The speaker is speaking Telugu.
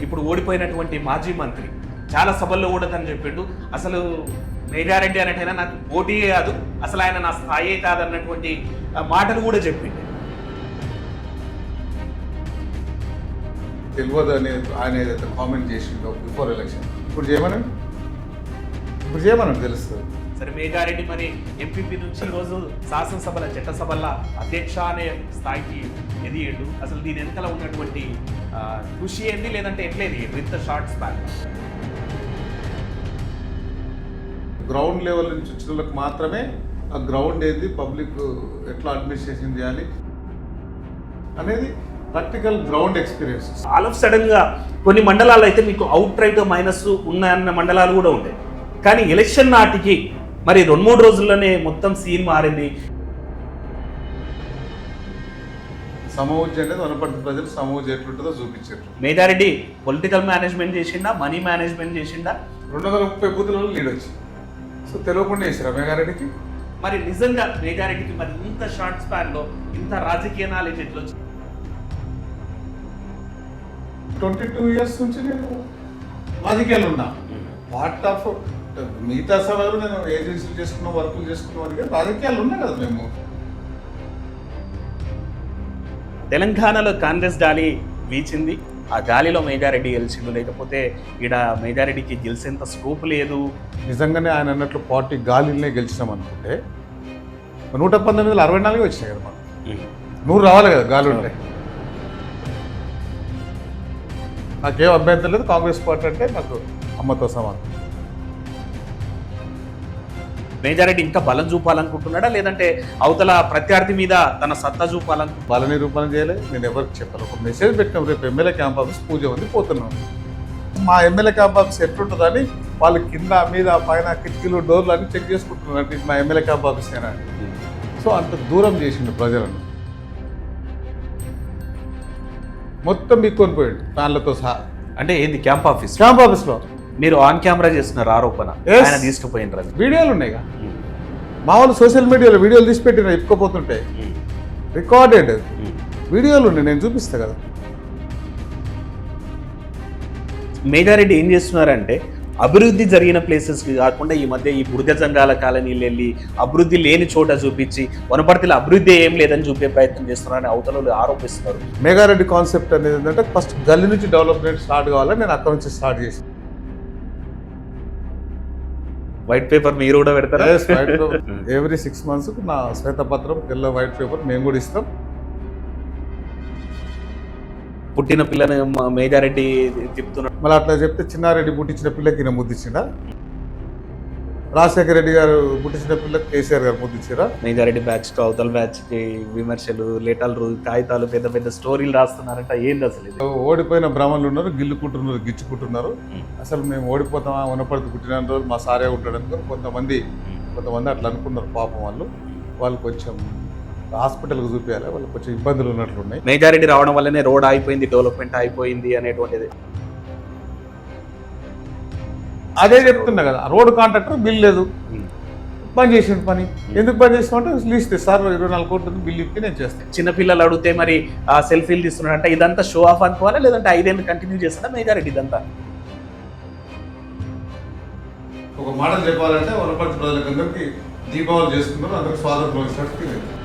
ఇప్పుడు ఓడిపోయినటువంటి మాజీ మంత్రి చాలా సభల్లో కూడా తను చెప్పిండు, అసలు మేఘారెడ్డి అనేటైనా నాకు పోటీయే కాదు, అసలు ఆయన నా స్థాయే కాదన్నటువంటి మాటలు కూడా చెప్పిండు. తెలియదు అని ఆయన ఏదైతే కామెంట్ చేసిండో బిఫోర్ ఎలక్షన్, ఇప్పుడు చేయమని తెలుస్తుంది. సరే, మేఘారెడ్డి మరి ఎంపీపీ నుంచి ఈరోజు శాసనసభల చట్టసభల అధ్యక్ష అనే స్థాయికి ఎదిగాడు. అసలు దీని వెనకాల ఉన్నటువంటి కృషి ఏంది, లేదంటే ఎట్లేదు with short span? Ground level నుంచి వచ్చిన వాళ్ళకి మాత్రమే ఆ గ్రౌండ్ ఏంది, పబ్లిక్ ఎట్లా అడ్మినిస్ట్రేషన్ చేయాలి అనేది practical ground experience. All of sudden గా కొన్ని మండలాలు అయితే మీకు అవుట్ రైట్ మైనస్ ఉన్న మండలాలు కూడా ఉంటాయి. కానీ ఎలక్షన్ నాటికి మరి 2-3 రోజుల్లోనే మొత్తం సీన్ మారింది. సమూజ్యం అనేది వనపర్తి ప్రజలు సమూజ్యం ఎట్లుంటుందో చూపించారు. మేఘారెడ్డి పొలిటికల్ మేనేజ్మెంట్ చేసిండా, మనీ మేనేజ్మెంట్ చేసిండా? 230 బూతులలో లీడ్ వచ్చింది. సో తెలియకుండా చేశారా మేఘారెడ్డికి? మరి నిజంగా మేఘారెడ్డికి మరి ఇంత షార్ట్ స్పాన్ లో ఇంత రాజకీయ నాలెడ్జ్ ఎట్లా వచ్చింది? 22 years నుంచి నేను రాజకీయాలు ఉన్నా. పార్ట్ ఆఫ్ మిగతా సభలు నేను ఏజెన్సీలు చేసుకున్న వర్కులు చేసుకున్న వారికి రాజకీయాలు ఉన్నాయి కదా. మేము తెలంగాణలో కాంగ్రెస్ గాలి వీచింది, ఆ గాలిలో మేఘారెడ్డి గెలిచిండు, లేకపోతే ఈడ మేఘారెడ్డికి గెలిచేంత స్కోప్ లేదు. నిజంగానే ఆయన అన్నట్లు పార్టీ గాలినే గెలిచినాం అనుకుంటే 119 64 వచ్చినాయి కదా. మనం 100 రావాలి కదా గాలి ఉంటే. నాకేం అభ్యంతరం లేదు. కాంగ్రెస్ పార్టీ అంటే నాకు అమ్మతో సమానం. మేఘారెడ్డి ఇంకా బలం చూపాలనుకుంటున్నాడా, లేదంటే అవతల ప్రత్యర్థి మీద తన సత్తా చూపాలనుకుంటున్నా? బల నిరూపణ చేయలేదు. నేను ఎవరికి చెప్పాను. ఒక మెసేజ్ పెట్టినాం, రేపు ఎమ్మెల్యే క్యాంప్ ఆఫీస్ పూజ ఉంది, పోతున్నాం. మా ఎమ్మెల్యే క్యాంప్ ఆఫీస్ ఎట్లుంటుందని వాళ్ళు కింద మీద పైన కిటికీలు డోర్లు అన్ని చెక్ చేసుకుంటున్నారు. అంటే మా ఎమ్మెల్యే క్యాంప్ ఆఫీస్ అయినా. సో అంత దూరం చేసిండు ప్రజలను. మొత్తం బిక్కొని పోయాడు ఫ్యాన్లతో సహా. అంటే ఏంది క్యాంప్ ఆఫీస్లో మీరు ఆన్ కెమెరా చేస్తున్నారు ఆరోపణ, ఆయన తీసుకుపోయినారు. వీడియోలు ఉన్నాయి. మా వాళ్ళు సోషల్ మీడియాలో వీడియోలు తీసి పెట్టిన ఇప్పుకోపోతుంటాయి. రికార్డెడ్ వీడియోలు ఉన్నాయి, నేను చూపిస్తా కదా. మేఘారెడ్డి ఏం చేస్తున్నారంటే అభివృద్ధి జరిగిన ప్లేసెస్కి కాకుండా ఈ మధ్య ఈ బురద జంగాల కాలనీలు వెళ్ళి అభివృద్ధి లేని చోట చూపించి వనపర్తిలో అభివృద్ధి ఏం లేదని చూపే ప్రయత్నం చేస్తున్నారని అవతల ఆరోపిస్తున్నారు. మేఘారెడ్డి కాన్సెప్ట్ అనేది ఏంటంటే ఫస్ట్ గల్లీ నుంచి డెవలప్మెంట్ స్టార్ట్ కావాలని నేను అక్కడ నుంచి స్టార్ట్ చేసి. వైట్ పేపర్ మీరు కూడా పెడతారా? ఎవ్రీ 6 months నా శ్వేతపత్రం, ఎల్లో వైట్ పేపర్ మేము కూడా ఇస్తాం. పుట్టిన పిల్లని మేఘారెడ్డి చెప్తున్నాడు. మళ్ళీ అట్లా చెప్తే చిన్నారెడ్డి పుట్టించిన పిల్లకి ఈయన ముద్దిచ్చిండా? రాజశేఖర రెడ్డి గారు పుట్టించిన పిల్లకి కేసీఆర్ గారు ముద్దిచ్చారా? మేఘారెడ్డి బ్యాచ్ కి అవతల బ్యాచ్ కి విమర్శలు, లేటర్లు, కాగితాలు, పెద్ద పెద్ద స్టోరీలు రాస్తున్నారంట. ఏంది అసలు? ఓడిపోయిన బ్రాహ్మణులు ఉన్నారు, గిల్లుకుంటున్నారు, గిచ్చుకుంటున్నారు. అసలు మేము ఓడిపోతామా, వనపర్తి పుట్టిన రోజు మా సారే ఉంటాడు అనుకుని కొంతమంది అట్లా అనుకున్నారు. పాపం వాళ్ళు కొంచెం హాస్పిటల్కి చూపించాలి, వాళ్ళకి కొంచెం ఇబ్బందులు ఉన్నట్లున్నాయి. మేఘారెడ్డి రావడం వల్లనే రోడ్ అయిపోయింది, డెవలప్మెంట్ అయిపోయింది అనేటువంటిది. అదే చెప్తున్నా కదా. రోడ్డు కాంట్రాక్టర్ బిల్ లేదు, బంద్ చేసిన పని. ఎందుకు బంద్ చేసినా లిస్ట్ సార్ 24 కోట్లు బిల్ ఇప్పి నేను చేస్తాను. చిన్నపిల్లలు అడిగితే మరి సెల్ఫీలు తీస్తున్నాడంటే ఇదంతా షో ఆఫ్ అనుకోవాలా, లేదంటే 5 ఏళ్ళు కంటిన్యూ చేస్తాడా మేఘారెడ్డి ఇదంతా? ఒక మాట చెప్పాలంటే వనపర్తి ప్రజలందరికీ దీపావళి చేసుకున్నారు, అందరికి స్వాతంత్రం ఇచ్చినట్టు.